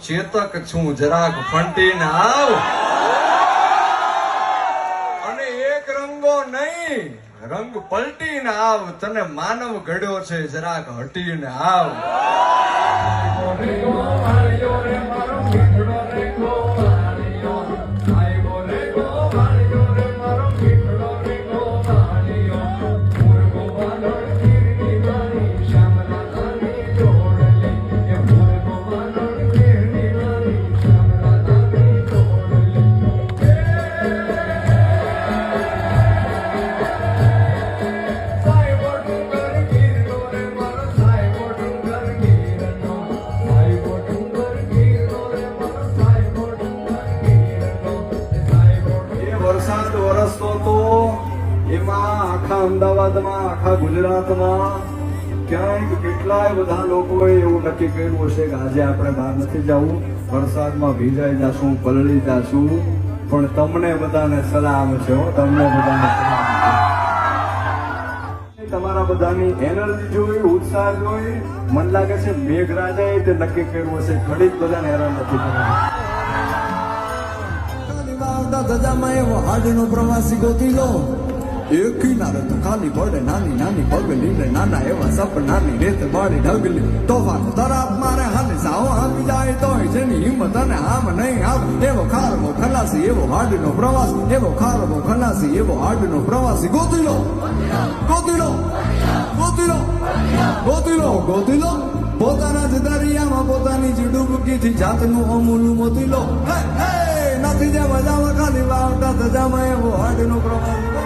ચેતક છું, જરાક ફંટીને આવ. અને એક રંગો નહીં, રંગ પલટીને આવ. તને માનવ ઘડ્યો છે, જરાક હટીને આવ. અમદાવાદમાં આખા ગુજરાતમાં ક્યાંક કેટલાય બધા લોકોએ એવું નક્કી કર્યું હશે કે આજે આપણે બહાર નથી જવું, વરસાદમાં ભીજાઈ જશું, પલળી જશું. પણ તમને બધાને સલામ છે, તમને બધાને સલામ છે. તમારા બધાની એનર્જી જોઈ, ઉત્સાહ જોઈ મન લાગે છે મેઘરાજાએ તે નક્કી કર્યું હશે ઘડીક બધાને હેરાન નથી કરવાનું. એવો હાડનો પ્રવાસી ગોતી લો, એક કિનારે તો ખાલી પડે નાની નાની પગલી ને નાના એવા સપનાની રેત મારી ઢગલી. તોફાન તરાપ મારે હાલી સાવ આવી જાય તોય જેની હિંમત અને આમ નહીં આવ. એવો ખારવો ખલાસી, એવો હાડનો પ્રવાસ, એવો ખારવો ખલાસી, એવો હાડનો પ્રવાસી ગોતી લો, ગોતી લો, ગોતી લો, ગોતી લો, ગોતી લો. પોતાના જ દરિયામાં પોતાની જ ડૂબકીથી જાતનું અમૂલું મોતી લો. નથી જે મજામાં ખાલી વાવતા સજામાં એવો હાડનો પ્રવાસી.